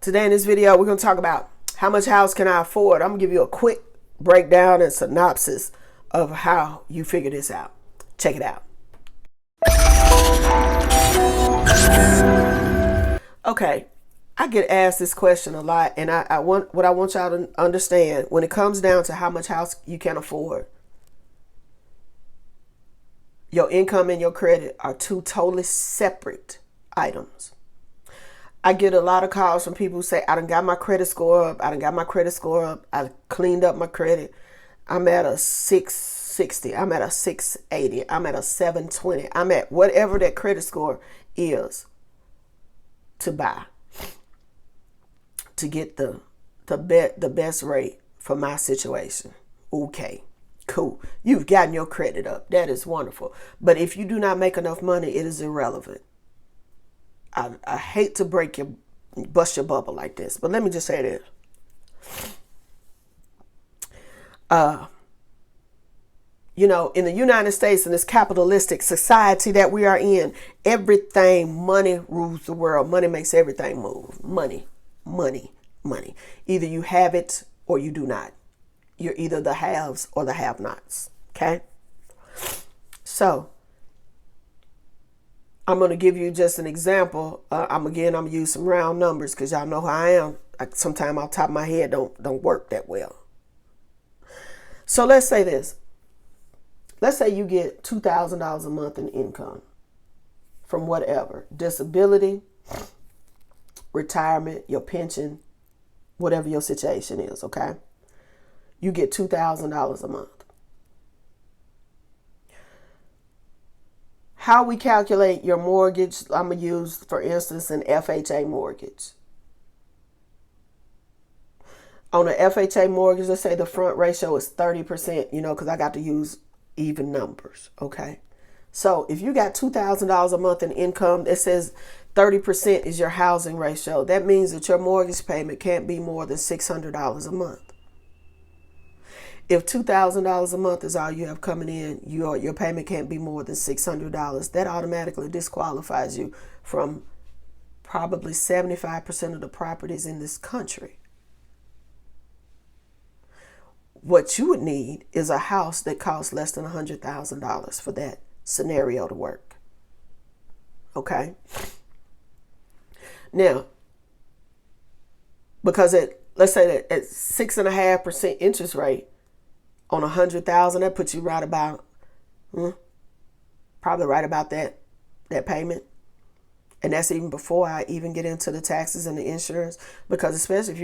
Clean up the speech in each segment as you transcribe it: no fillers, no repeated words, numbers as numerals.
Today in this video, we're going to talk about how much house can I afford. I'm going to give you a quick breakdown and synopsis of how you figure this out. Check it out. Okay, I get asked this question a lot, and I want y'all to understand when it comes down to how much house you can afford. Your income and your credit are two totally separate items. I get a lot of calls from people who say, I done got my credit score up. I cleaned up my credit. I'm at a 660. I'm at a 680. I'm at a 720. I'm at whatever that credit score is to buy, to get the best rate for my situation. Okay, cool. You've gotten your credit up. That is wonderful. But if you do not make enough money, it is irrelevant. I hate to bust your bubble like this, but let me just say this. In the United States, in this capitalistic society that we are in, money rules the world. Money makes everything move. Money. Either you have it or you do not. You're either the haves or the have-nots. Okay? So, I'm going to give you just an example. I'm going to use some round numbers because y'all know how I am. Sometimes off the top of my head don't work that well. So let's say this. Let's say you get $2,000 a month in income from whatever. Disability, retirement, your pension, whatever your situation is, okay? You get $2,000 a month. How we calculate your mortgage, I'm going to use, for instance, an FHA mortgage. On an FHA mortgage, let's say the front ratio is 30%, because I got to use even numbers, okay? So if you got $2,000 a month in income, it says 30% is your housing ratio. That means that your mortgage payment can't be more than $600 a month. If $2,000 a month is all you have coming in, your payment can't be more than $600. That automatically disqualifies you from probably 75% of the properties in this country. What you would need is a house that costs less than $100,000 for that scenario to work. Okay? Now, because let's say that at 6.5% interest rate, on $100,000, that puts you right about, probably right about that payment. And that's even before I even get into the taxes and the insurance, because especially if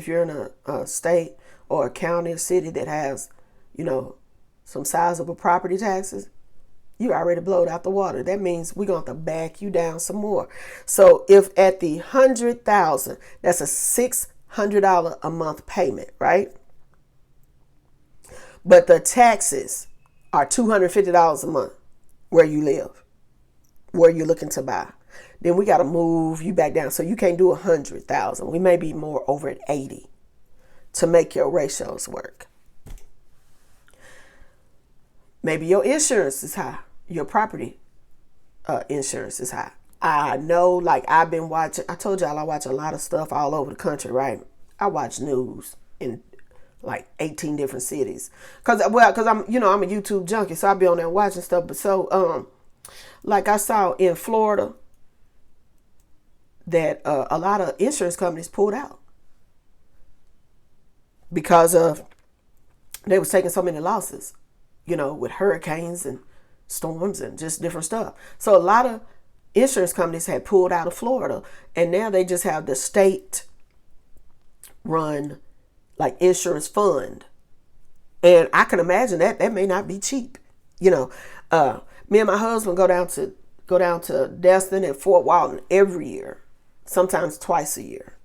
you're in a state or a county or city that has, some sizable property taxes, you already blowed out the water. That means we're going to have to back you down some more. So if at the $100,000, that's a $600 a month payment, right? But the taxes are $250 a month where you live, where you're looking to buy. Then we got to move you back down. So you can't do 100,000. We may be more over at 80 to make your ratios work. Maybe your insurance is high. Your property insurance is high. I know, I've been watching. I told y'all I watch a lot of stuff all over the country, right? I watch news in 18 different cities. Cause I'm a YouTube junkie, so I'll be on there watching stuff. But so, I saw in Florida that a lot of insurance companies pulled out because of they was taking so many losses, with hurricanes and storms and just different stuff. So a lot of insurance companies had pulled out of Florida, and now they just have the state run insurance fund. And I can imagine that may not be cheap. Me and my husband go down to Destin and Fort Walton every year, sometimes twice a year.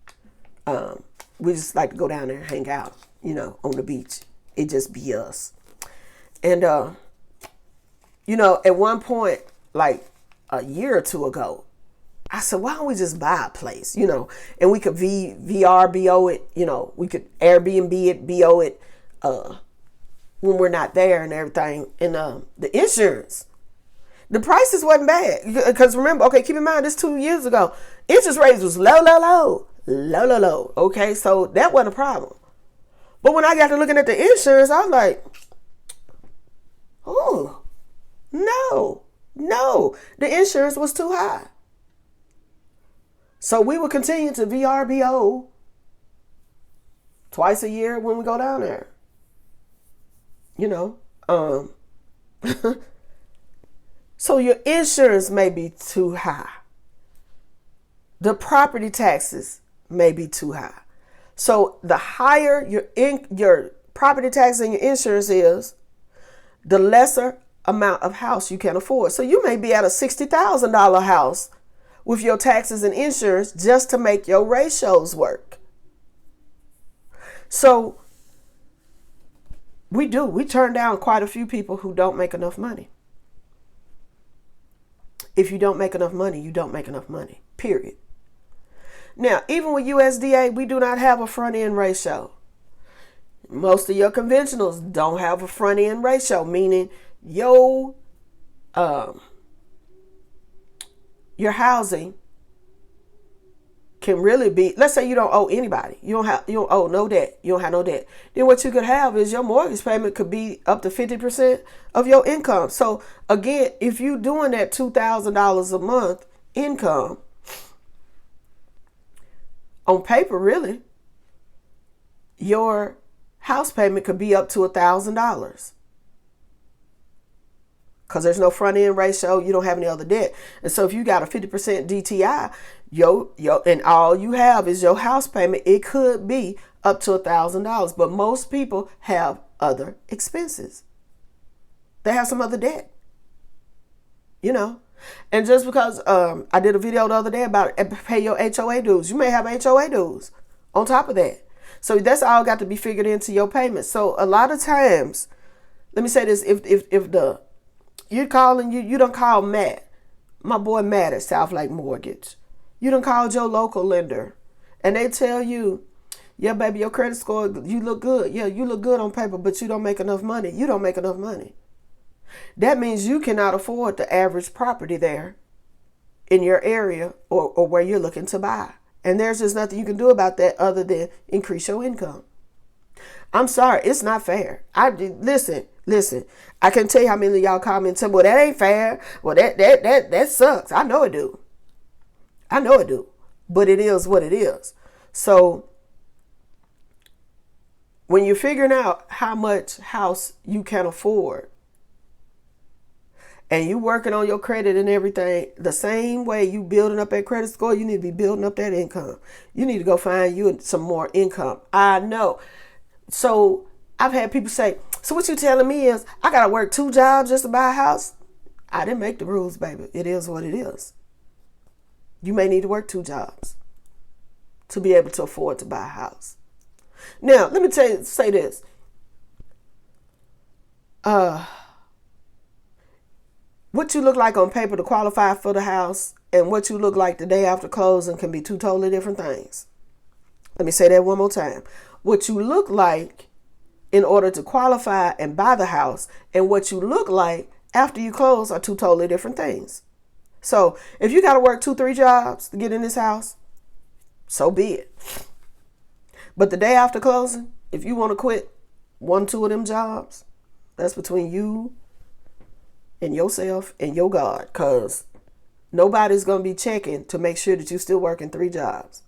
We just like to go down there and hang out, on the beach. It just be us. And at one point, a year or two ago, I said, why don't we just buy a place, and we could VRBO it, we could Airbnb it, BO it, when we're not there and everything. And the insurance, the prices wasn't bad. Because remember, okay, keep in mind, this 2 years ago, interest rates was low. Low, low, low. Okay, so that wasn't a problem. But when I got to looking at the insurance, I was like, oh, no, the insurance was too high. So we would continue to VRBO twice a year when we go down there. So your insurance may be too high. The property taxes may be too high. So the higher your property tax and your insurance is, the lesser amount of house you can afford. So you may be at a $60,000 house with your taxes and insurance just to make your ratios work. So we turn down quite a few people who don't make enough money. If you don't make enough money, you don't make enough money, period. Now, even with USDA, we do not have a front end ratio. Most of your conventionals don't have a front end ratio, meaning your housing can really be, let's say you don't owe anybody. You don't owe no debt. You don't have no debt. Then what you could have is your mortgage payment could be up to 50% of your income. So again, if you're doing that $2,000 a month income, on paper, really, your house payment could be up to $1,000. Because there's no front end ratio, you don't have any other debt. And so if you got a 50% DTI, and all you have is your house payment, it could be up to $1,000. But most people have other expenses. They have some other debt. And just because I did a video the other day about pay your HOA dues, you may have HOA dues on top of that. So that's all got to be figured into your payment. So a lot of times, let me say this, if you're calling, you don't call Matt, my boy Matt at South Lake Mortgage. You done called your local lender and they tell you, yeah, baby, your credit score, you look good. Yeah, you look good on paper, but you don't make enough money. You don't make enough money. That means you cannot afford the average property there in your area or where you're looking to buy. And there's just nothing you can do about that other than increase your income. I'm sorry, it's not fair. Listen. I can tell you how many of y'all call me and tell me, well, that ain't fair. Well, that sucks. I know it do. But it is what it is. So when you're figuring out how much house you can afford and you working on your credit and everything, the same way you building up that credit score, you need to be building up that income. You need to go find you some more income. I know. So I've had people say, so what you telling me is I got to work 2 jobs just to buy a house? I didn't make the rules, baby. It is what it is. You may need to work 2 jobs to be able to afford to buy a house. Now, let me say this. What you look like on paper to qualify for the house and what you look like the day after closing can be 2 totally different things. Let me say that one more time. What you look like in order to qualify and buy the house and what you look like after you close are 2 totally different things. So if you got to work 2-3 jobs to get in this house, so be it. But the day after closing, if you want to quit 1-2 of them jobs, that's between you and yourself and your God, because nobody's going to be checking to make sure that you're still working 3 jobs.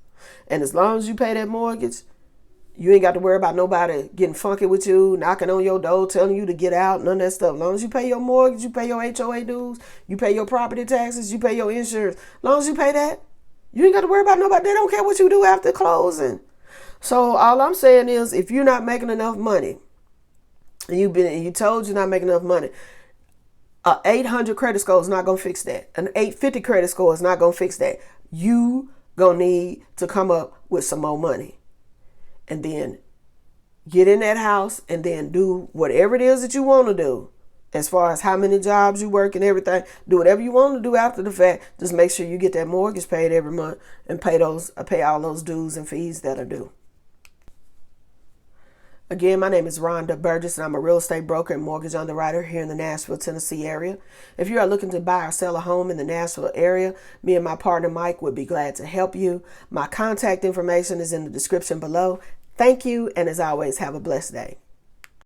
And as long as you pay that mortgage, you ain't got to worry about nobody getting funky with you, knocking on your door, telling you to get out, none of that stuff. As long as you pay your mortgage, you pay your HOA dues, you pay your property taxes, you pay your insurance. As long as you pay that, you ain't got to worry about nobody. They don't care what you do after closing. So all I'm saying is, if you're not making enough money, and you told you're not making enough money, a 800 credit score is not going to fix that. An 850 credit score is not going to fix that. You going to need to come up with some more money. And then get in that house and then do whatever it is that you want to do. As far as how many jobs you work and everything, do whatever you want to do after the fact. Just make sure you get that mortgage paid every month and pay all those dues and fees that are due. Again, my name is Rhonda Burgess, and I'm a real estate broker and mortgage underwriter here in the Nashville, Tennessee area. If you are looking to buy or sell a home in the Nashville area, me and my partner Mike would be glad to help you. My contact information is in the description below. Thank you, and as always, have a blessed day.